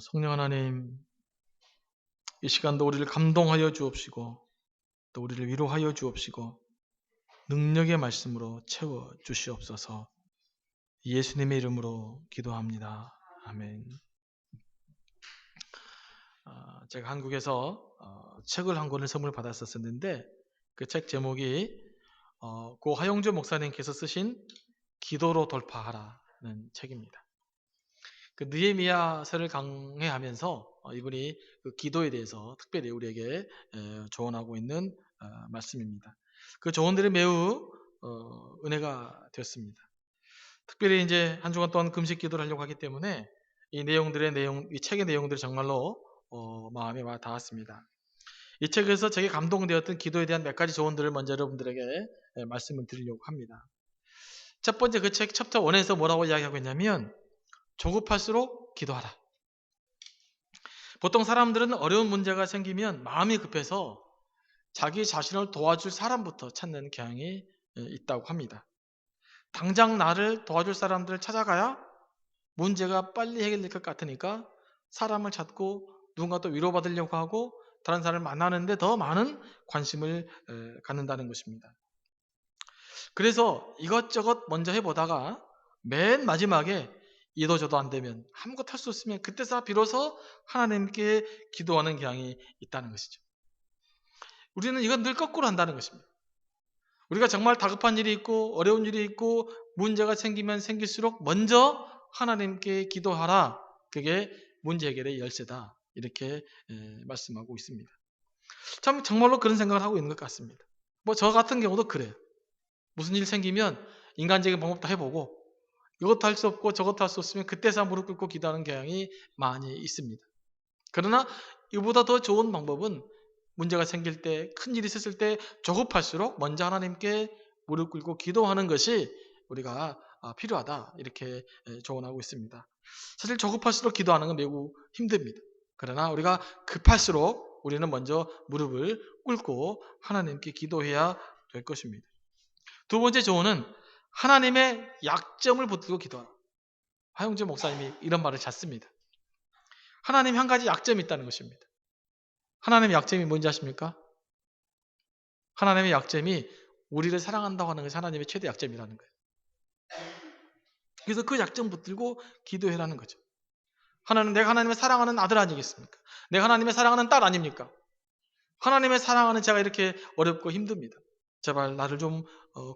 성령 하나님, 이 시간도 우리를 감동하여 주옵시고 또 우리를 위로하여 주옵시고 능력의 말씀으로 채워 주시옵소서. 예수님의 이름으로 기도합니다. 아멘. 제가 한국에서 책을 한 권을 선물 받았었는데 그 책 제목이 고 하용조 목사님께서 쓰신 기도로 돌파하라는 책입니다. 그 느헤미야서를 강해하면서 이분이 그 기도에 대해서 특별히 우리에게 조언하고 있는 말씀입니다. 그 조언들이 매우 은혜가 되었습니다. 특별히 이제 한 주간 동안 금식 기도를 하려고 하기 때문에 이 책의 내용들이 정말로 마음에 와 닿았습니다. 이 책에서 제게 감동되었던 기도에 대한 몇 가지 조언들을 먼저 여러분들에게 말씀을 드리려고 합니다. 첫 번째, 그 책 챕터 1에서 뭐라고 이야기하고 있냐면 조급할수록 기도하라. 보통 사람들은 어려운 문제가 생기면 마음이 급해서 자기 자신을 도와줄 사람부터 찾는 경향이 있다고 합니다. 당장 나를 도와줄 사람들을 찾아가야 문제가 빨리 해결될 것 같으니까 사람을 찾고 누군가 또 위로받으려고 하고 다른 사람을 만나는데 더 많은 관심을 갖는다는 것입니다. 그래서 이것저것 먼저 해보다가 맨 마지막에 이도저도 안 되면 아무것도 할 수 없으면 그때서 비로소 하나님께 기도하는 경향이 있다는 것이죠. 우리는 이건 늘 거꾸로 한다는 것입니다. 우리가 정말 다급한 일이 있고 어려운 일이 있고 문제가 생기면 생길수록 먼저 하나님께 기도하라. 그게 문제 해결의 열쇠다. 이렇게 말씀하고 있습니다. 참 정말로 그런 생각을 하고 있는 것 같습니다. 뭐 저 같은 경우도 그래요. 무슨 일 생기면 인간적인 방법 다 해보고 이것도 할 수 없고 저것도 할 수 없으면 그때서 무릎 꿇고 기도하는 경향이 많이 있습니다. 그러나 이보다 더 좋은 방법은 문제가 생길 때, 큰 일이 있었을 때 조급할수록 먼저 하나님께 무릎 꿇고 기도하는 것이 우리가 필요하다. 이렇게 조언하고 있습니다. 사실 조급할수록 기도하는 건 매우 힘듭니다. 그러나 우리가 급할수록 우리는 먼저 무릎을 꿇고 하나님께 기도해야 될 것입니다. 두 번째 조언은 하나님의 약점을 붙들고 기도하라. 하용재 목사님이 이런 말을 잘 씁니다. 하나님 한 가지 약점이 있다는 것입니다. 하나님의 약점이 뭔지 아십니까? 하나님의 약점이 우리를 사랑한다고 하는 것이 하나님의 최대 약점이라는 거예요. 그래서 그 약점 붙들고 기도해라는 거죠. 내가 하나님의 사랑하는 아들 아니겠습니까? 내가 하나님의 사랑하는 딸 아닙니까? 하나님의 사랑하는 제가 이렇게 어렵고 힘듭니다. 제발 나를 좀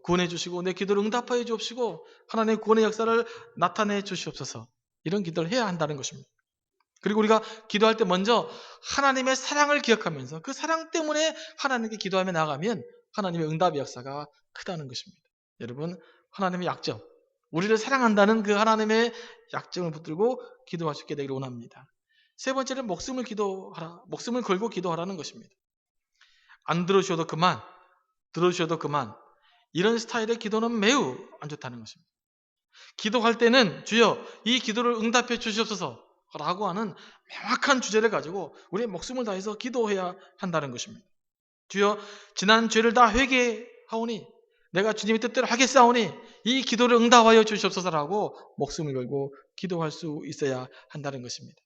구원해 주시고 내 기도를 응답하여 주옵시고 하나님의 구원의 역사를 나타내 주시옵소서. 이런 기도를 해야 한다는 것입니다. 그리고 우리가 기도할 때 먼저 하나님의 사랑을 기억하면서 그 사랑 때문에 하나님께 기도하며 나가면 하나님의 응답의 역사가 크다는 것입니다. 여러분, 하나님의 약점, 우리를 사랑한다는 그 하나님의 약점을 붙들고 기도할 수 있게 되기를 원합니다. 세 번째는 목숨을 걸고 기도하라는 것입니다. 안 들어주셔도 그만, 들어주셔도 그만. 이런 스타일의 기도는 매우 안 좋다는 것입니다. 기도할 때는 주여 이 기도를 응답해 주시옵소서 라고 하는 명확한 주제를 가지고 우리의 목숨을 다해서 기도해야 한다는 것입니다. 주여 지난 죄를 다 회개하오니 내가 주님의 뜻대로 하겠사오니 이 기도를 응답하여 주시옵소서라고 목숨을 걸고 기도할 수 있어야 한다는 것입니다.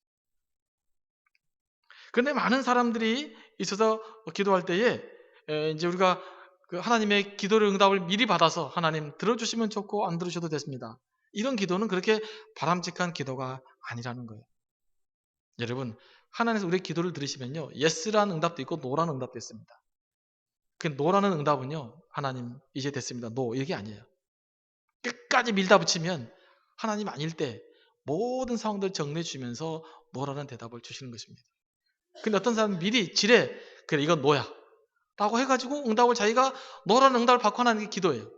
그런데 많은 사람들이 있어서 기도할 때에 이제 우리가 그 하나님의 기도를 응답을 미리 받아서 하나님 들어주시면 좋고 안 들으셔도 됐습니다. 이런 기도는 그렇게 바람직한 기도가 아니라는 거예요. 여러분, 하나님께서 우리의 기도를 들으시면요, 예스라는 응답도 있고 노라는 응답도 있습니다. 그 노라는 응답은요, 하나님 이제 됐습니다. 노 이게 아니에요. 끝까지 밀다 붙이면 하나님 아닐 때 모든 상황들을 정리해 주시면서 노라는 대답을 주시는 것입니다. 근데 어떤 사람은 미리 지레 그래 이건 노야 라고 해가지고 응답을 자기가 노라는 응답을 받고 하나님께 기도해요.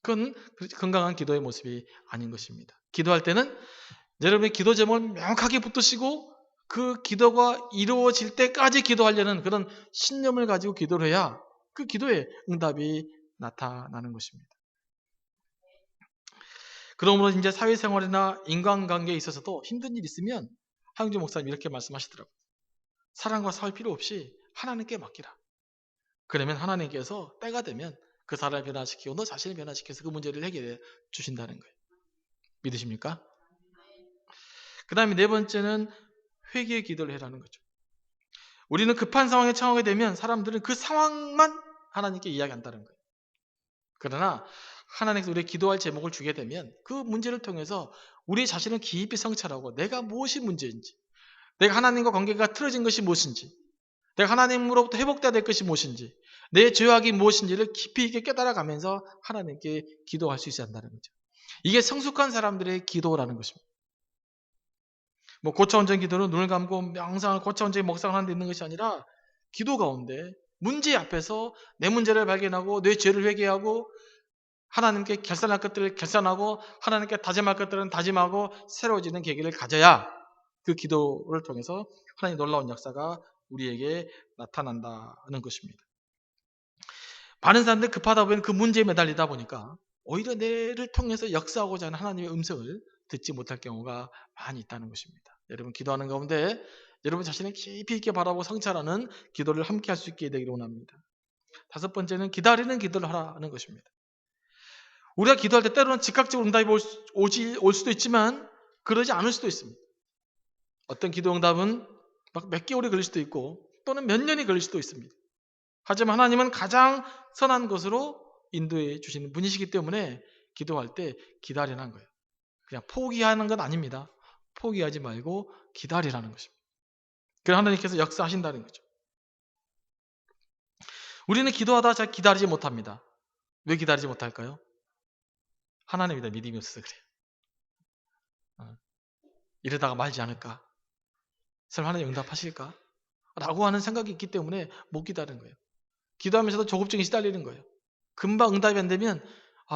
그건 건강한 기도의 모습이 아닌 것입니다. 기도할 때는 여러분의 기도 제목을 명확하게 붙드시고 그 기도가 이루어질 때까지 기도하려는 그런 신념을 가지고 기도를 해야 그 기도에 응답이 나타나는 것입니다. 그러므로 이제 사회생활이나 인간관계에 있어서도 힘든 일이 있으면 하용주 목사님 이렇게 말씀하시더라고요. 사랑과 싸울 필요 없이 하나님께 맡기라. 그러면 하나님께서 때가 되면 그 사람을 변화시키고 너 자신을 변화시켜서 그 문제를 해결해 주신다는 거예요. 믿으십니까? 그 다음에 네 번째는 회개의 기도를 해라는 거죠. 우리는 급한 상황에 처하게 되면 사람들은 그 상황만 하나님께 이야기한다는 거예요. 그러나 하나님께서 우리의 기도할 제목을 주게 되면 그 문제를 통해서 우리 자신을 깊이 성찰하고 내가 무엇이 문제인지, 내가 하나님과 관계가 틀어진 것이 무엇인지, 내가 하나님으로부터 회복돼야 될 것이 무엇인지, 내 죄악이 무엇인지를 깊이 있게 깨달아가면서 하나님께 기도할 수 있어야 한다는 거죠. 이게 성숙한 사람들의 기도라는 것입니다. 뭐 고차원적인 기도는 눈을 감고 명상을 고차원적인 묵상을 하는 데 있는 것이 아니라 기도 가운데 문제 앞에서 내 문제를 발견하고 내 죄를 회개하고 하나님께 결산할 것들을 결산하고 하나님께 다짐할 것들은 다짐하고 새로워지는 계기를 가져야 그 기도를 통해서 하나님의 놀라운 역사가 우리에게 나타난다는 것입니다. 많은 사람들이 급하다 보면 그 문제에 매달리다 보니까 오히려 내를 통해서 역사하고자 하는 하나님의 음성을 듣지 못할 경우가 많이 있다는 것입니다. 여러분 기도하는 가운데 여러분 자신을 깊이 있게 바라보고 성찰하는 기도를 함께 할 수 있게 되기를 원합니다. 다섯 번째는 기다리는 기도를 하라는 것입니다. 우리가 기도할 때 때로는 즉각적으로 응답이 올 수도 있지만 그러지 않을 수도 있습니다. 어떤 기도 응답은 막 몇 개월이 걸릴 수도 있고 또는 몇 년이 걸릴 수도 있습니다. 하지만 하나님은 가장 선한 것으로 인도해 주시는 분이시기 때문에 기도할 때 기다리라는 거예요. 그냥 포기하는 건 아닙니다. 포기하지 말고 기다리라는 것입니다. 그래서 하나님께서 역사하신다는 거죠. 우리는 기도하다 잘 기다리지 못합니다. 왜 기다리지 못할까요? 하나님에 대한 믿음이 없어서 그래요. 이러다가 말지 않을까? 설마 하나님 응답하실까? 라고 하는 생각이 있기 때문에 못 기다리는 거예요. 기도하면서도 조급증이 시달리는 거예요. 금방 응답이 안 되면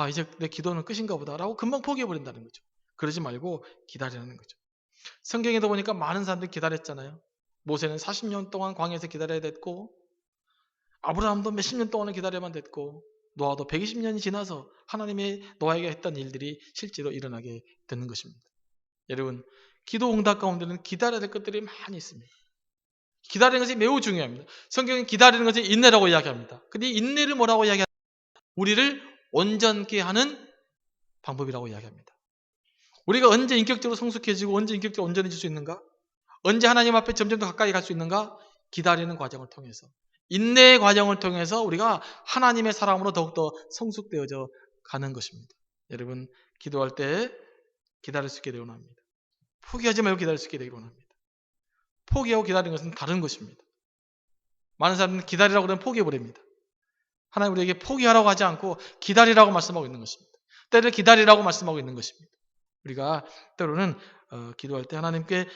이제 내 기도는 끝인가 보다 라고 금방 포기해버린다는 거죠. 그러지 말고 기다리라는 거죠. 성경에도 보니까 많은 사람들이 기다렸잖아요. 모세는 40년 동안 광야에서 기다려야 됐고 아브라함도 몇십 년 동안을 기다려야만 됐고 노아도 120년이 지나서 하나님의 노아에게 했던 일들이 실제로 일어나게 되는 것입니다. 여러분 기도 응답 가운데는 기다려야 될 것들이 많이 있습니다. 기다리는 것이 매우 중요합니다. 성경은 기다리는 것을 인내라고 이야기합니다. 근데 인내를 뭐라고 이야기합니까? 우리를 온전케 하는 방법이라고 이야기합니다. 우리가 언제 인격적으로 성숙해지고 언제 인격적으로 온전해질 수 있는가? 언제 하나님 앞에 점점 더 가까이 갈 수 있는가? 기다리는 과정을 통해서, 인내의 과정을 통해서 우리가 하나님의 사람으로 더욱더 성숙되어져 가는 것입니다. 여러분 기도할 때 기다릴 수 있게 되기 원합니다. 포기하지 말고 기다릴 수 있게 되기 원합니다. 포기하고 기다리는 것은 다른 것입니다. 많은 사람들은 기다리라고 그러면 포기해버립니다. 하나님 우리에게 포기하라고 하지 않고 기다리라고 말씀하고 있는 것입니다. 때를 기다리라고 말씀하고 있는 것입니다. 우리가 때로는 기도할 때 하나님께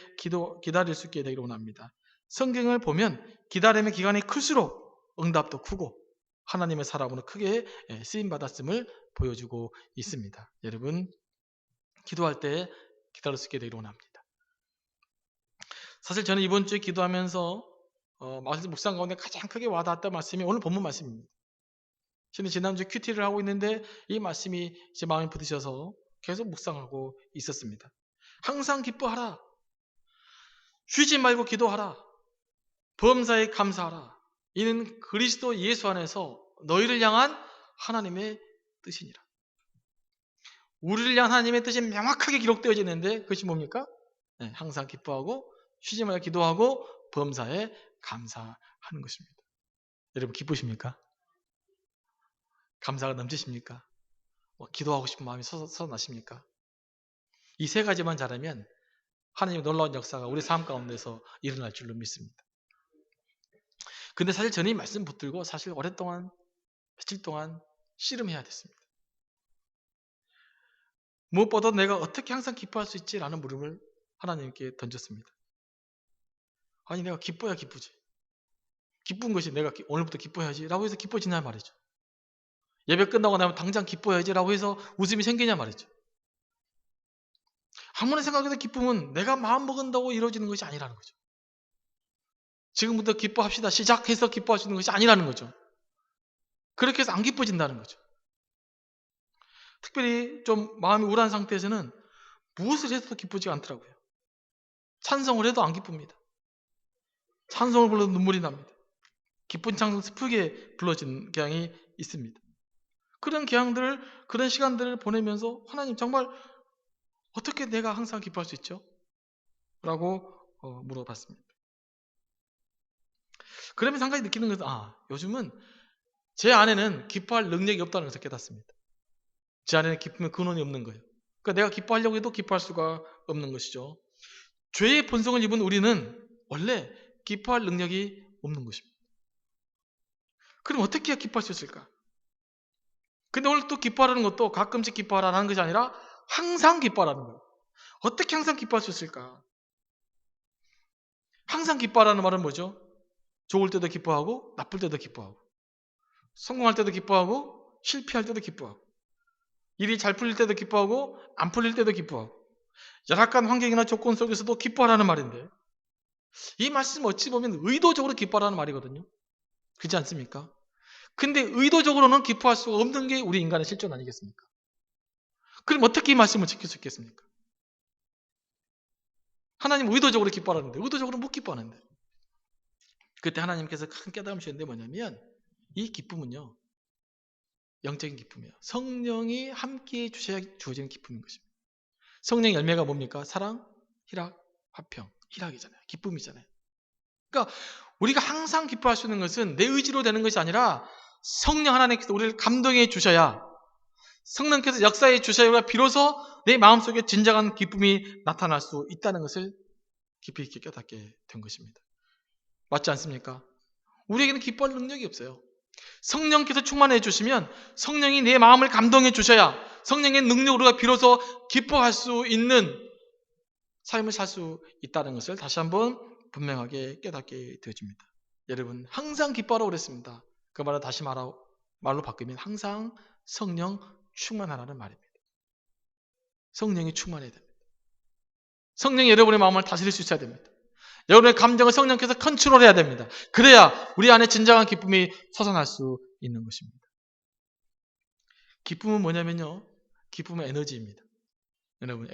기다릴 수 있게 되기를 원합니다. 성경을 보면 기다림의 기간이 클수록 응답도 크고 하나님의 사람으로 크게 쓰임받았음을 보여주고 있습니다. 여러분 기도할 때 기다릴 수 있게 되기를 원합니다. 사실 저는 이번 주에 기도하면서 묵상 가운데 가장 크게 와닿았던 말씀이 오늘 본문 말씀입니다. 저는 지난주에 큐티를 하고 있는데 이 말씀이 제 마음에 부딪혀서 계속 묵상하고 있었습니다. 항상 기뻐하라. 쉬지 말고 기도하라. 범사에 감사하라. 이는 그리스도 예수 안에서 너희를 향한 하나님의 뜻이니라. 우리를 향한 하나님의 뜻이 명확하게 기록되어져 있는데 그것이 뭡니까? 네, 항상 기뻐하고 쉬지 말고 기도하고 범사에 감사하는 것입니다. 여러분 기쁘십니까? 감사가 넘치십니까? 기도하고 싶은 마음이 솟아나십니까? 이 세 가지만 잘하면 하나님의 놀라운 역사가 우리 삶 가운데서 일어날 줄로 믿습니다. 근데 사실 저는 이 말씀 붙들고 사실 오랫동안 며칠 동안 씨름해야 됐습니다. 무엇보다 내가 어떻게 항상 기뻐할 수 있지라는 물음을 하나님께 던졌습니다. 아니 내가 기뻐야 기쁘지. 기쁜 것이 내가 오늘부터 기뻐야지 라고 해서 기뻐지냐 말이죠. 예배 끝나고 나면 당장 기뻐야지 라고 해서 웃음이 생기냐 말이죠. 아무리 생각해도 기쁨은 내가 마음 먹은다고 이루어지는 것이 아니라는 거죠. 지금부터 기뻐합시다. 시작해서 기뻐할 수 있는 것이 아니라는 거죠. 그렇게 해서 안 기뻐진다는 거죠. 특별히 좀 마음이 우울한 상태에서는 무엇을 해도 기쁘지가 않더라고요. 찬송을 해도 안 기쁩니다. 찬송을 불러도 눈물이 납니다. 기쁜 찬송 슬프게 불러지는 경향이 있습니다. 그런 시간들을 보내면서 하나님 정말 어떻게 내가 항상 기뻐할 수 있죠? 라고 물어봤습니다. 그러면서 한 가지 느끼는 것은 요즘은 제 안에는 기뻐할 능력이 없다는 것을 깨닫습니다. 제 안에는 기쁨의 근원이 없는 거예요. 그러니까 내가 기뻐하려고 해도 기뻐할 수가 없는 것이죠. 죄의 본성을 입은 우리는 원래 기뻐할 능력이 없는 것입니다. 그럼 어떻게 해야 기뻐할 수 있을까? 근데 오늘 또 기뻐하라는 것도 가끔씩 기뻐하라는 것이 아니라 항상 기뻐하라는 거예요. 어떻게 항상 기뻐할 수 있을까? 항상 기뻐하라는 말은 뭐죠? 좋을 때도 기뻐하고 나쁠 때도 기뻐하고 성공할 때도 기뻐하고 실패할 때도 기뻐하고 일이 잘 풀릴 때도 기뻐하고 안 풀릴 때도 기뻐하고 열악한 환경이나 조건 속에서도 기뻐하라는 말인데 이 말씀 어찌 보면 의도적으로 기뻐하라는 말이거든요. 그렇지 않습니까? 근데 의도적으로는 기뻐할 수 없는 게 우리 인간의 실존 아니겠습니까? 그럼 어떻게 이 말씀을 지킬 수 있겠습니까? 하나님 의도적으로 기뻐하는데 의도적으로 못 기뻐하는데 그때 하나님께서 큰 깨달음을 주셨는데 뭐냐면 이 기쁨은요 영적인 기쁨이에요. 성령이 함께해 주셔야 주어지는 기쁨인 것입니다. 성령의 열매가 뭡니까? 사랑, 희락, 화평. 희락이잖아요. 기쁨이잖아요. 그러니까 우리가 항상 기뻐할 수 있는 것은 내 의지로 되는 것이 아니라 성령 하나님께서 우리를 감동해 주셔야 성령께서 역사해 주셔야 비로소 내 마음속에 진정한 기쁨이 나타날 수 있다는 것을 깊이 있게 깨닫게 된 것입니다. 맞지 않습니까? 우리에게는 기뻐할 능력이 없어요. 성령께서 충만해 주시면 성령이 내 마음을 감동해 주셔야 성령의 능력으로 우리가 비로소 기뻐할 수 있는 삶을 살 수 있다는 것을 다시 한번 분명하게 깨닫게 되어집니다. 여러분 항상 기뻐하라고 그랬습니다. 그 말을 다시 말로 바꾸면 항상 성령 충만하라는 말입니다. 성령이 충만해야 됩니다. 성령이 여러분의 마음을 다스릴 수 있어야 됩니다. 여러분의 감정을 성령께서 컨트롤해야 됩니다. 그래야 우리 안에 진정한 기쁨이 솟아날 수 있는 것입니다. 기쁨은 뭐냐면요. 기쁨은 에너지입니다. 여러분,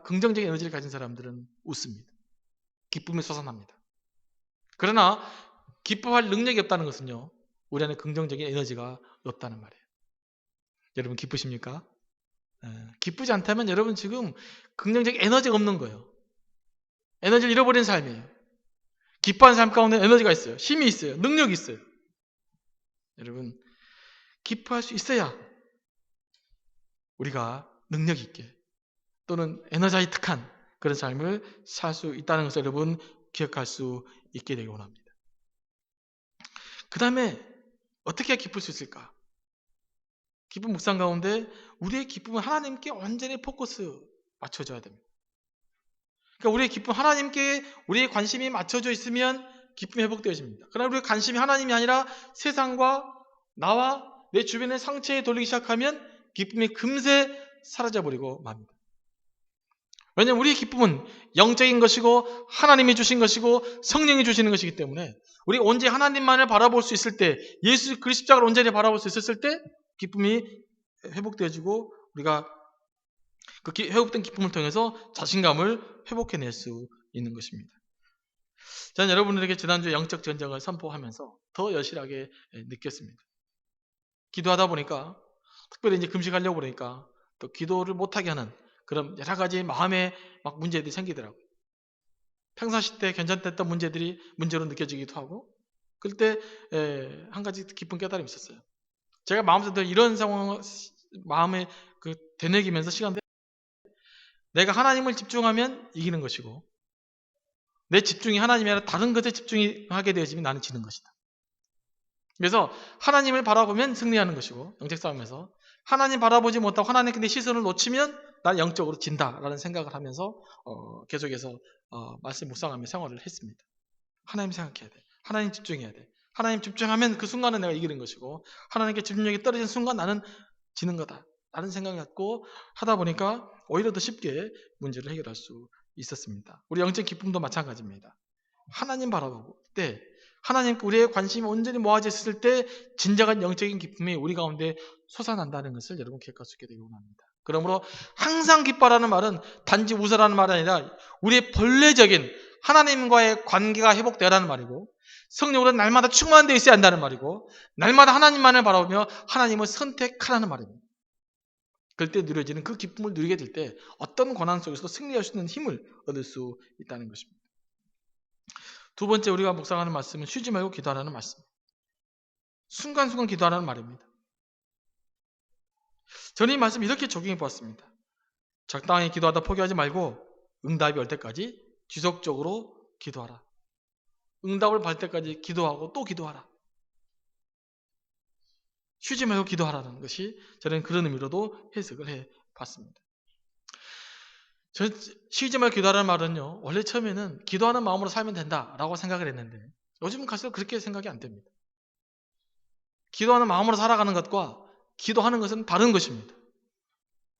긍정적인 에너지를 가진 사람들은 웃습니다. 기쁨이 솟아납니다. 그러나 기뻐할 능력이 없다는 것은요. 우리 안에 긍정적인 에너지가 없다는 말이에요. 여러분 기쁘십니까? 기쁘지 않다면 여러분 지금 긍정적인 에너지가 없는 거예요. 에너지를 잃어버린 삶이에요. 기뻐하는 삶 가운데 에너지가 있어요. 힘이 있어요. 능력이 있어요. 여러분 기뻐할 수 있어야 우리가 능력 있게 또는 에너자이틱한 그런 삶을 살 수 있다는 것을 여러분 기억할 수 있게 되기 원합니다. 그 다음에 어떻게 기쁠 수 있을까? 기쁨 묵상 가운데 우리의 기쁨은 하나님께 완전히 포커스 맞춰줘야 됩니다. 그러니까 우리의 기쁨 하나님께 우리의 관심이 맞춰져 있으면 기쁨이 회복되어집니다. 그러나 우리의 관심이 하나님이 아니라 세상과 나와 내 주변의 상처에 돌리기 시작하면 기쁨이 금세 사라져버리고 맙니다. 왜냐하면 우리의 기쁨은 영적인 것이고 하나님이 주신 것이고 성령이 주시는 것이기 때문에 우리 온전히 하나님만을 바라볼 수 있을 때 예수 그리스도 십자가를 온전히 바라볼 수 있었을 때 기쁨이 회복되어지고 우리가 그 회복된 기쁨을 통해서 자신감을 회복해낼 수 있는 것입니다. 저는 여러분들에게 지난주에 영적 전쟁을 선포하면서 더 여실하게 느꼈습니다. 기도하다 보니까 특별히 이제 금식하려고 그러니까 또 기도를 못하게 하는 그런 여러 가지 마음의 막 문제들이 생기더라고요. 평상시 때 괜찮았던 문제들이 문제로 느껴지기도 하고 그럴 때 한 가지 깊은 깨달음이 있었어요. 제가 마음속에 이런 상황 마음에 되뇌기면서 시간 내가 하나님을 집중하면 이기는 것이고 내 집중이 하나님이 아니라 다른 것에 집중하게 되어지면 나는 지는 것이다. 그래서 하나님을 바라보면 승리하는 것이고 영적 싸움에서 하나님 바라보지 못하고 하나님께 내 시선을 놓치면 난 영적으로 진다라는 생각을 하면서 계속해서 말씀 묵상하며 생활을 했습니다. 하나님 생각해야 돼. 하나님 집중해야 돼. 하나님 집중하면 그 순간은 내가 이기는 것이고 하나님께 집중력이 떨어진 순간 나는 지는 거다. 라는 생각을 갖고 하다 보니까 오히려 더 쉽게 문제를 해결할 수 있었습니다. 우리 영적 기쁨도 마찬가지입니다. 하나님 바라보고 때 하나님 우리의 관심이 온전히 모아져 있을 때 진정한 영적인 기쁨이 우리 가운데 솟아난다는 것을 여러분 기억할 수 있게 되기 원합니다. 그러므로 항상 기뻐라는 말은 단지 웃으라는 말이 아니라 우리의 본래적인 하나님과의 관계가 회복되라는 말이고 성령으로 날마다 충만되어 있어야 한다는 말이고 날마다 하나님만을 바라보며 하나님을 선택하라는 말입니다. 그럴 때 누려지는 그 기쁨을 누리게 될 때 어떤 고난 속에서도 승리할 수 있는 힘을 얻을 수 있다는 것입니다. 두 번째 우리가 묵상하는 말씀은 쉬지 말고 기도하라는 말씀. 순간순간 기도하라는 말입니다. 저는 이 말씀 이렇게 적용해 보았습니다. 적당히 기도하다 포기하지 말고 응답이 올 때까지 지속적으로 기도하라. 응답을 받을 때까지 기도하고 또 기도하라. 쉬지 말고 기도하라는 것이 저는 그런 의미로도 해석을 해 봤습니다. 쉬지 말고 기도하라는 말은요, 원래 처음에는 기도하는 마음으로 살면 된다라고 생각을 했는데 요즘은 갈수록 그렇게 생각이 안 됩니다. 기도하는 마음으로 살아가는 것과 기도하는 것은 다른 것입니다.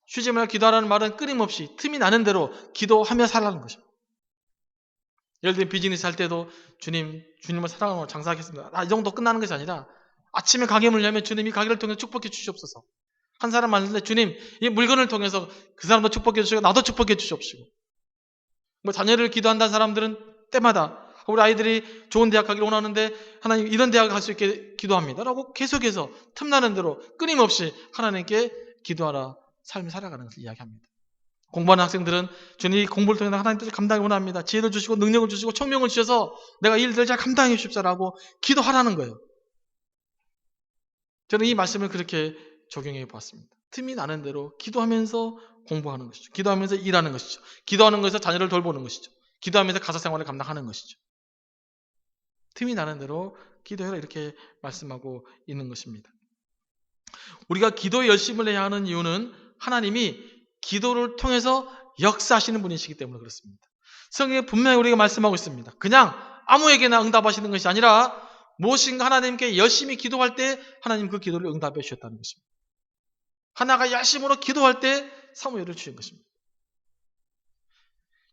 쉬지 말고 기도하라는 말은 끊임없이 틈이 나는 대로 기도하며 살라는 것입니다. 예를 들면 비즈니스 할 때도 주님을 사랑하고 장사하겠습니다. 이 정도 끝나는 것이 아니라 아침에 가게 물려면 주님이 가게를 통해 축복해 주시옵소서. 한 사람 만났는데 주님, 이 물건을 통해서 그 사람도 축복해 주시고 나도 축복해 주시옵시고. 자녀를 기도한다는 사람들은 때마다 우리 아이들이 좋은 대학 가기를 원하는데 하나님 이런 대학 갈 수 있게 기도합니다 라고 계속해서 틈나는 대로 끊임없이 하나님께 기도하라 삶을 살아가는 것을 이야기합니다. 공부하는 학생들은 주님이 공부를 통해 하나님 뜻을 감당하기 원합니다. 지혜를 주시고 능력을 주시고 총명을 주셔서 내가 이 일들을 잘 감당해 주십시오라고 기도하라는 거예요. 저는 이 말씀을 그렇게 적용해 보았습니다. 틈이 나는 대로 기도하면서 공부하는 것이죠. 기도하면서 일하는 것이죠. 기도하는 것에서 자녀를 돌보는 것이죠. 기도하면서 가사 생활을 감당하는 것이죠. 틈이 나는 대로 기도해라 이렇게 말씀하고 있는 것입니다. 우리가 기도에 열심을 해야 하는 이유는 하나님이 기도를 통해서 역사하시는 분이시기 때문에 그렇습니다. 성경에 분명히 우리가 말씀하고 있습니다. 그냥 아무에게나 응답하시는 것이 아니라 무엇인가 하나님께 열심히 기도할 때 하나님 그 기도를 응답해 주셨다는 것입니다. 하나가 열심으로 기도할 때 사무엘을 주신 것입니다.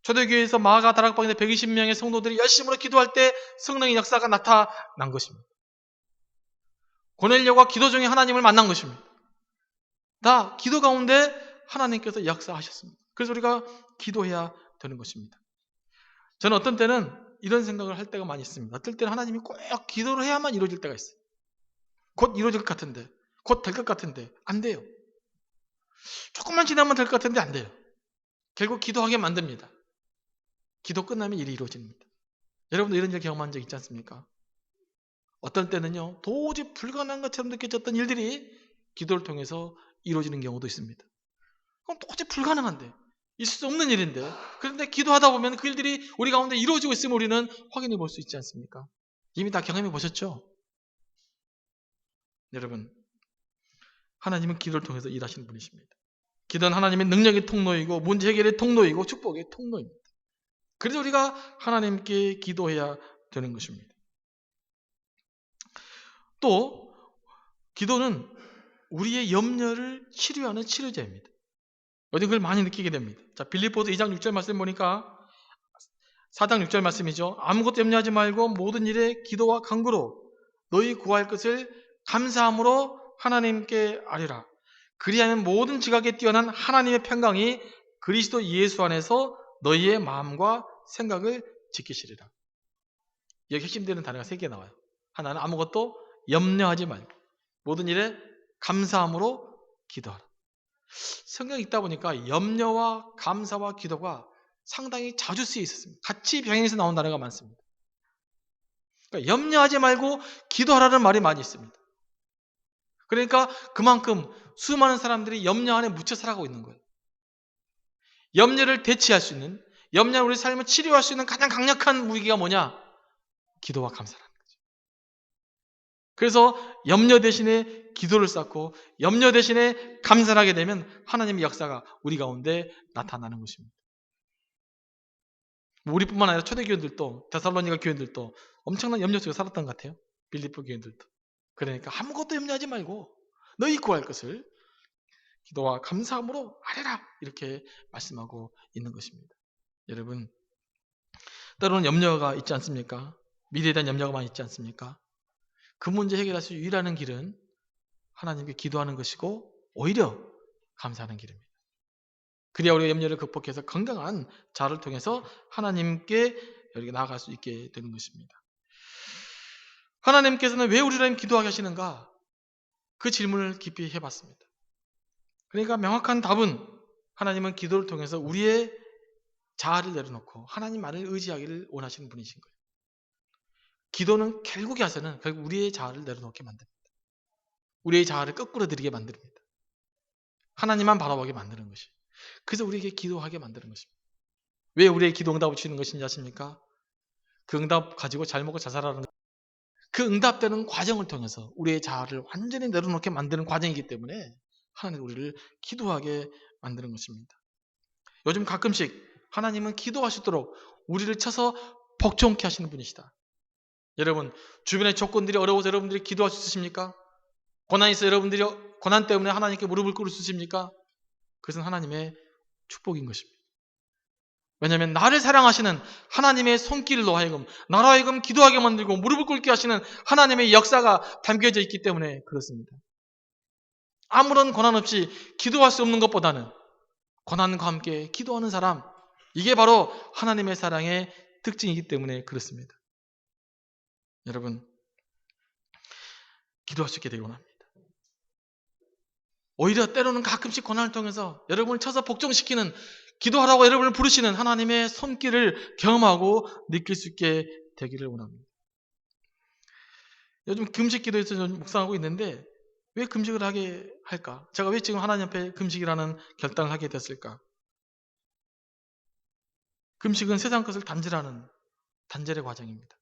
초대교회에서 마가 다락방에 120명의 성도들이 열심으로 기도할 때 성령의 역사가 나타난 것입니다. 고넬료가 기도 중에 하나님을 만난 것입니다. 다 기도 가운데 하나님께서 역사하셨습니다. 그래서 우리가 기도해야 되는 것입니다. 저는 어떤 때는 이런 생각을 할 때가 많이 있습니다. 어떨 때는 하나님이 꼭 기도를 해야만 이루어질 때가 있어요. 곧 이루어질 것 같은데, 곧 될 것 같은데 안 돼요. 조금만 지나면 될 것 같은데 안 돼요. 결국 기도하게 만듭니다. 기도 끝나면 일이 이루어집니다. 여러분도 이런 일 경험한 적 있지 않습니까? 어떤 때는요, 도저히 불가능한 것처럼 느껴졌던 일들이 기도를 통해서 이루어지는 경우도 있습니다. 그럼 도저히 불가능한데, 있을 수 없는 일인데, 그런데 기도하다 보면 그 일들이 우리 가운데 이루어지고 있음을 우리는 확인해 볼 수 있지 않습니까? 이미 다 경험해 보셨죠? 여러분, 하나님은 기도를 통해서 일하시는 분이십니다. 기도는 하나님의 능력의 통로이고 문제 해결의 통로이고 축복의 통로입니다. 그래서 우리가 하나님께 기도해야 되는 것입니다. 또 기도는 우리의 염려를 치료하는 치료제입니다. 요즘 그걸 많이 느끼게 됩니다. 자, 빌립보서 2장 6절 말씀 보니까 4장 6절 말씀이죠. 아무것도 염려하지 말고 모든 일에 기도와 간구로 너희 구할 것을 감사함으로 하나님께 아뢰라. 그리하면 모든 지각에 뛰어난 하나님의 평강이 그리스도 예수 안에서 너희의 마음과 생각을 지키시리라. 여기 핵심되는 단어가 3개 나와요. 하나는 아무것도 염려하지 말고 모든 일에 감사함으로 기도하라. 성경에 있다 보니까 염려와 감사와 기도가 상당히 자주 쓰여 있었습니다. 같이 병행해서 나온 단어가 많습니다. 그러니까 염려하지 말고 기도하라는 말이 많이 있습니다. 그러니까 그만큼 수많은 사람들이 염려 안에 묻혀 살아가고 있는 거예요. 염려를 대체할 수 있는, 염려를 우리 삶을 치료할 수 있는 가장 강력한 무기가 뭐냐? 기도와 감사라는 거죠. 그래서 염려 대신에 기도를 쌓고 염려 대신에 감사를 하게 되면 하나님의 역사가 우리 가운데 나타나는 것입니다. 우리뿐만 아니라 초대교인들도 데살로니가 교인들도 엄청난 염려 속에 살았던 것 같아요. 빌립보 교인들도. 그러니까 아무것도 염려하지 말고 너희 구할 것을 기도와 감사함으로 아뢰라 이렇게 말씀하고 있는 것입니다. 여러분, 때로는 염려가 있지 않습니까? 미래에 대한 염려가 많이 있지 않습니까? 그 문제 해결할 수 유일한 길은 하나님께 기도하는 것이고 오히려 감사하는 길입니다. 그래야 우리가 염려를 극복해서 건강한 자를 통해서 하나님께 이렇게 나아갈 수 있게 되는 것입니다. 하나님께서는 왜 우리를 기도하게 하시는가? 그 질문을 깊이 해봤습니다. 그러니까 명확한 답은 하나님은 기도를 통해서 우리의 자아를 내려놓고 하나님만을 의지하기를 원하시는 분이신 거예요. 기도는 결국에 와서는 결국 우리의 자아를 내려놓게 만듭니다. 우리의 자아를 거꾸로 드리게 만듭니다. 하나님만 바라보게 만드는 것이. 그래서 우리에게 기도하게 만드는 것입니다. 왜 우리의 기도 응답을 주시는 것인지 아십니까? 그 응답 가지고 잘 먹고 잘 살아라는 그 응답되는 과정을 통해서 우리의 자아를 완전히 내려놓게 만드는 과정이기 때문에 하나님 우리를 기도하게 만드는 것입니다. 요즘 가끔씩 하나님은 기도하시도록 우리를 쳐서 복종케 하시는 분이시다. 여러분 주변의 조건들이 어려워서 여러분들이 기도할 수 있으십니까? 고난이 있어 여러분들이 고난 때문에 하나님께 무릎을 꿇을 수 있습니까? 그것은 하나님의 축복인 것입니다. 왜냐하면 나를 사랑하시는 하나님의 손길로 하여금 나로 하여금 기도하게 만들고 무릎을 꿇게 하시는 하나님의 역사가 담겨져 있기 때문에 그렇습니다. 아무런 고난 없이 기도할 수 없는 것보다는 고난과 함께 기도하는 사람, 이게 바로 하나님의 사랑의 특징이기 때문에 그렇습니다. 여러분 기도할 수 있게 되기 원합니다. 오히려 때로는 가끔씩 고난을 통해서 여러분을 쳐서 복종시키는 기도하라고 여러분을 부르시는 하나님의 손길을 경험하고 느낄 수 있게 되기를 원합니다. 요즘 금식 기도에서 좀 묵상하고 있는데 왜 금식을 하게 할까? 제가 왜 지금 하나님 앞에 금식이라는 결단을 하게 됐을까? 금식은 세상 것을 단절하는 단절의 과정입니다.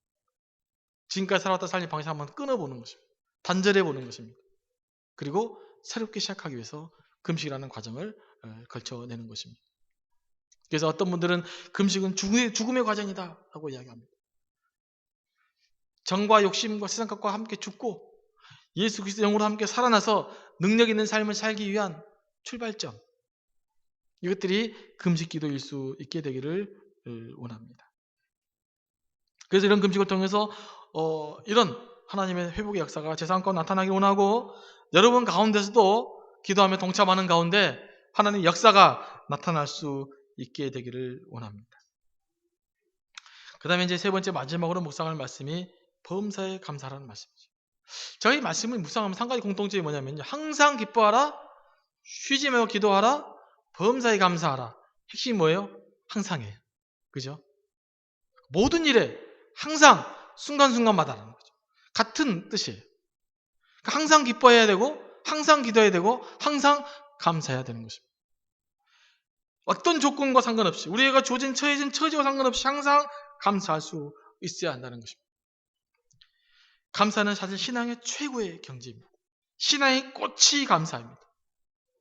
지금까지 살아왔던 삶의 방식 한번 끊어보는 것입니다. 단절해보는 것입니다. 그리고 새롭게 시작하기 위해서 금식이라는 과정을 걸쳐내는 것입니다. 그래서 어떤 분들은 금식은 죽음의 과정이다 라고 이야기합니다. 정과 욕심과 세상 것과 함께 죽고 예수 그리스도 영으로 함께 살아나서 능력 있는 삶을 살기 위한 출발점, 이것들이 금식 기도일 수 있게 되기를 원합니다. 그래서 이런 금식을 통해서 이런 하나님의 회복의 역사가 제 삶 가운데 나타나길 원하고 여러분 가운데서도 기도하며 동참하는 가운데 하나님의 역사가 나타날 수 있게 되기를 원합니다. 그 다음에 이제 세 번째 마지막으로 묵상할 말씀이 범사에 감사라는 말씀이죠. 저희 말씀을 묵상하면 한 가지 공통점이 뭐냐면요. 항상 기뻐하라, 쉬지 말고 기도하라, 범사에 감사하라. 핵심이 뭐예요? 항상이에요. 그죠? 모든 일에 항상 순간순간마다라는 거죠. 같은 뜻이에요. 그러니까 항상 기뻐해야 되고 항상 기도해야 되고 항상 감사해야 되는 것입니다. 어떤 조건과 상관없이 우리가 주어진 처해진 처지와 상관없이 항상 감사할 수 있어야 한다는 것입니다. 감사는 사실 신앙의 최고의 경지입니다. 신앙의 꽃이 감사입니다.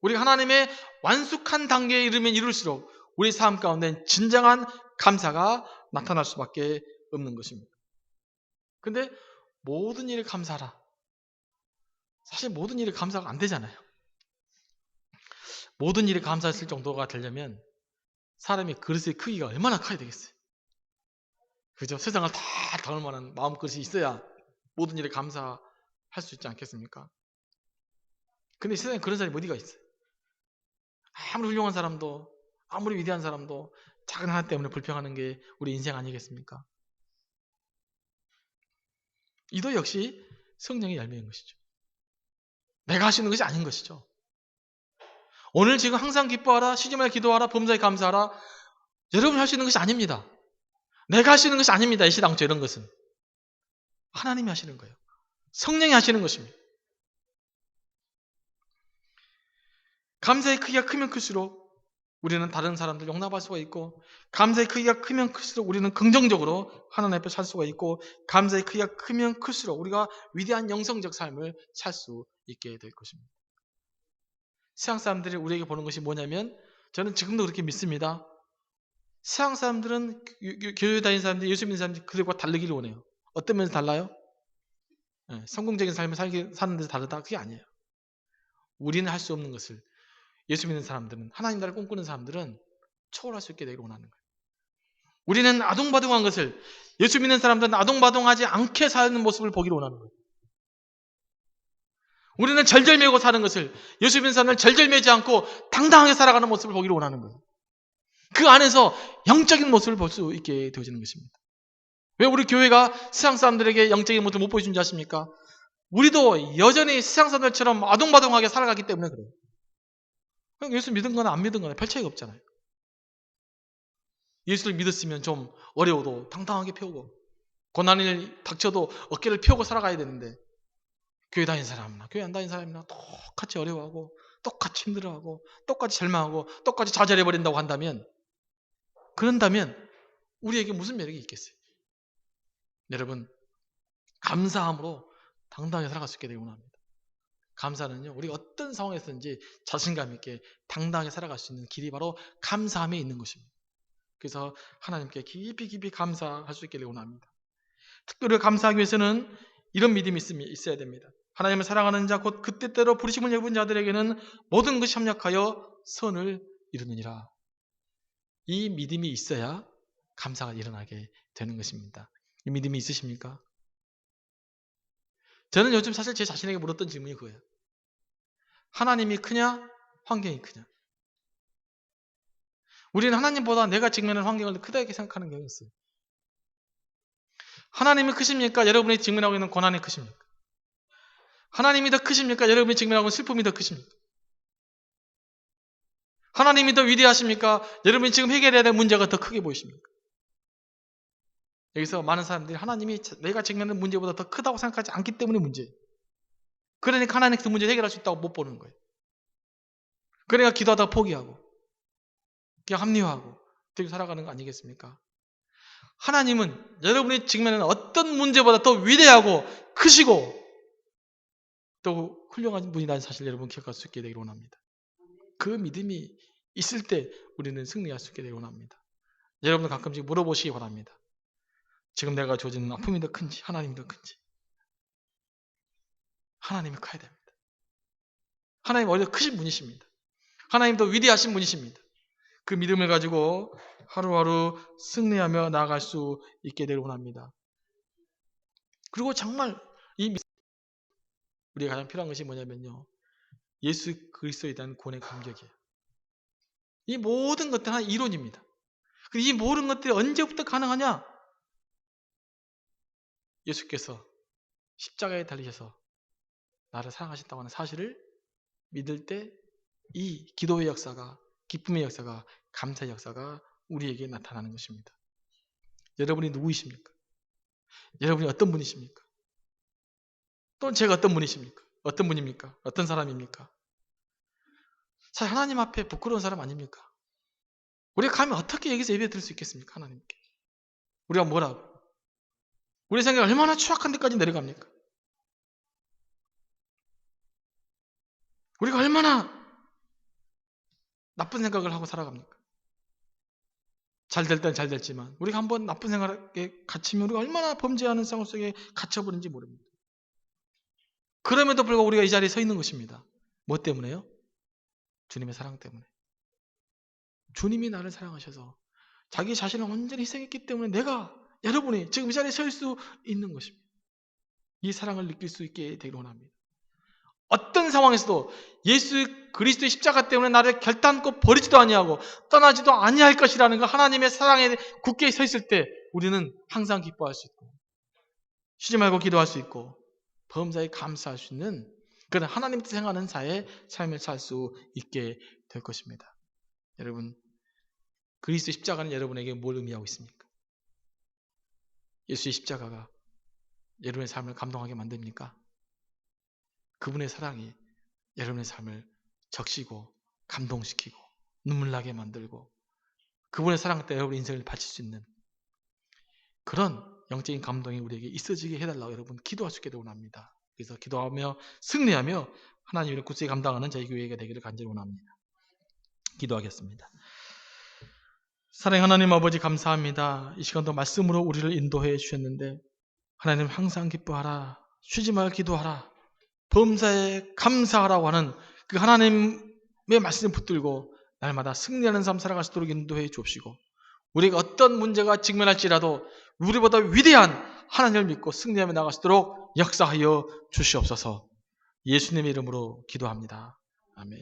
우리가 하나님의 완숙한 단계에 이르면 이룰수록 우리 삶 가운데 진정한 감사가 나타날 수밖에 없는 것입니다. 근데 모든 일에 감사하라. 사실 모든 일에 감사가 안 되잖아요. 모든 일에 감사했을 정도가 되려면 사람의 그릇의 크기가 얼마나 커야 되겠어요. 그죠? 세상을 다 담을 만한 마음그릇이 있어야 모든 일에 감사할 수 있지 않겠습니까? 근데 세상에 그런 사람이 어디가 있어요? 아무리 훌륭한 사람도 아무리 위대한 사람도 작은 하나 때문에 불평하는 게 우리 인생 아니겠습니까? 이도 역시 성령의 열매인 것이죠. 내가 하시는 것이 아닌 것이죠. 오늘 지금 항상 기뻐하라, 쉬지 말고 기도하라, 범사에 감사하라. 여러분이 하시는 것이 아닙니다. 내가 하시는 것이 아닙니다. 이 시당초 이런 것은. 하나님이 하시는 거예요. 성령이 하시는 것입니다. 감사의 크기가 크면 클수록 우리는 다른 사람들 용납할 수가 있고, 감사의 크기가 크면 클수록 우리는 긍정적으로 하나님 앞에 살 수가 있고, 감사의 크기가 크면 클수록 우리가 위대한 영성적 삶을 살 수 있게 될 것입니다. 세상 사람들이 우리에게 보는 것이 뭐냐면, 저는 지금도 그렇게 믿습니다. 세상 사람들은 교회 다니는 사람들, 예수 믿는 사람들이 그들과 다르기를 원해요. 어떤 면에서 달라요? 성공적인 삶을 사는 데서 다르다? 그게 아니에요. 우리는 할 수 없는 것을 예수 믿는 사람들은, 하나님 나라를 꿈꾸는 사람들은 초월할 수 있게 되기를 원하는 거예요. 우리는 아동바동한 것을 예수 믿는 사람들은 아동바동하지 않게 사는 모습을 보기를 원하는 거예요. 우리는 절절매고 사는 것을 예수 믿는 사람들은 절절매지 않고 당당하게 살아가는 모습을 보기를 원하는 거예요. 그 안에서 영적인 모습을 볼 수 있게 되어지는 것입니다. 왜 우리 교회가 세상 사람들에게 영적인 모습을 못 보여준지 아십니까? 우리도 여전히 세상 사람들처럼 아동바동하게 살아가기 때문에 그래요. 예수 믿은 거나 안 믿은 거나 별 차이가 없잖아요. 예수를 믿었으면 좀 어려워도 당당하게 배우고, 고난이 닥쳐도 어깨를 펴고 살아가야 되는데 교회 다니는 사람이나 교회 안 다니는 사람이나 똑같이 어려워하고 똑같이 힘들어하고 똑같이 절망하고 똑같이 좌절해버린다고 그런다면 우리에게 무슨 매력이 있겠어요? 여러분, 감사함으로 당당하게 살아갈 수 있게 되기 원합니다. 감사는요, 우리가 어떤 상황에서든지 자신감 있게 당당하게 살아갈 수 있는 길이 바로 감사함에 있는 것입니다. 그래서 하나님께 깊이 감사할 수 있게 되기 원합니다. 특별히 감사하기 위해서는 이런 믿음이 있어야 됩니다. 하나님을 사랑하는 자, 곧 그 뜻대로 부르심을 입은 자들에게는 모든 것이 협력하여 선을 이루느니라. 이 믿음이 있어야 감사가 일어나게 되는 것입니다. 이 믿음이 있으십니까? 저는 요즘 사실 제 자신에게 물었던 질문이 그거예요. 하나님이 크냐? 환경이 크냐? 우리는 하나님보다 내가 직면하는 환경을 크다고 생각하는 경향이 있어요. 하나님이 크십니까? 여러분이 직면하고 있는 고난이 크십니까? 하나님이 더 크십니까? 여러분이 직면하고 있는 슬픔이 더 크십니까? 하나님이 더 위대하십니까? 여러분이 지금 해결해야 될 문제가 더 크게 보이십니까? 여기서 많은 사람들이 하나님이 내가 직면하는 문제보다 더 크다고 생각하지 않기 때문에 문제예요. 그러니까 하나님이 그 문제를 해결할 수 있다고 못 보는 거예요. 그러니까 기도하다가 포기하고 그냥 합리화하고 되게 살아가는 거 아니겠습니까? 하나님은 여러분이 직면하는 어떤 문제보다 더 위대하고 크시고 또 훌륭한 분이라는 사실 여러분 기억할 수 있게 되기를 원합니다. 그 믿음이 있을 때 우리는 승리할 수 있게 되기를 원합니다. 여러분도 가끔씩 물어보시기 바랍니다. 지금 내가 조지는 아픔이 더 큰지 하나님이 더 큰지. 하나님이 커야 됩니다. 하나님 오히려 크신 분이십니다. 하나님 더 위대하신 분이십니다. 그 믿음을 가지고 하루하루 승리하며 나아갈 수 있게 되기를 원합니다. 그리고 정말 우리가 가장 필요한 것이 뭐냐면요, 예수 그리스도에 대한 구원의 감격이에요. 이 모든 것들은 하나의 이론입니다. 이 모든 것들이 언제부터 가능하냐? 예수께서 십자가에 달리셔서 나를 사랑하신다고 하는 사실을 믿을 때 이 기도의 역사가, 기쁨의 역사가, 감사의 역사가 우리에게 나타나는 것입니다. 여러분이 누구이십니까? 여러분이 어떤 분이십니까? 또는 제가 어떤 분이십니까? 어떤 분입니까? 어떤 사람입니까? 사실 하나님 앞에 부끄러운 사람 아닙니까? 우리가 가면 어떻게 여기서 예배 드릴 수 있겠습니까? 하나님께. 우리가 뭐라고? 우리 생각이 얼마나 추악한 데까지 내려갑니까? 우리가 얼마나 나쁜 생각을 하고 살아갑니까? 잘 될 땐 잘 됐지만 우리가 한번 나쁜 생각에 갇히면 우리가 얼마나 범죄하는 상황 속에 갇혀버린지 모릅니다. 그럼에도 불구하고 우리가 이 자리에 서 있는 것입니다. 뭐 때문에요? 주님의 사랑 때문에. 주님이 나를 사랑하셔서 자기 자신을 완전히 희생했기 때문에 여러분이 지금 이 자리에 설 수 있는 것입니다. 이 사랑을 느낄 수 있게 되기를 원합니다. 어떤 상황에서도 예수 그리스도의 십자가 때문에 나를 결단코 버리지도 아니하고 떠나지도 아니할 것이라는 그 하나님의 사랑에 굳게 서 있을 때 우리는 항상 기뻐할 수 있고 쉬지 말고 기도할 수 있고 범사에 감사할 수 있는 그런 하나님 뜻 행하는 자의 삶을 살 수 있게 될 것입니다. 여러분, 그리스도의 십자가는 여러분에게 뭘 의미하고 있습니까? 예수의 십자가가 여러분의 삶을 감동하게 만듭니까? 그분의 사랑이 여러분의 삶을 적시고 감동시키고 눈물나게 만들고 그분의 사랑 때문에 여러분의 인생을 바칠 수 있는 그런 영적인 감동이 우리에게 있어지게 해달라고 여러분 기도할 수 있게 되고 원합니다. 그래서 기도하며 승리하며 하나님의 굳세게 감당하는 저희 교회가 되기를 간절히 원합니다. 기도하겠습니다. 사랑의 하나님 아버지 감사합니다. 이 시간도 말씀으로 우리를 인도해 주셨는데 하나님 항상 기뻐하라, 쉬지 말고 기도하라, 범사에 감사하라고 하는 그 하나님의 말씀을 붙들고 날마다 승리하는 삶 살아갈 수 있도록 인도해 주옵시고 우리가 어떤 문제가 직면할지라도 우리보다 위대한 하나님을 믿고 승리하며 나갈 수 있도록 역사하여 주시옵소서. 예수님의 이름으로 기도합니다. 아멘.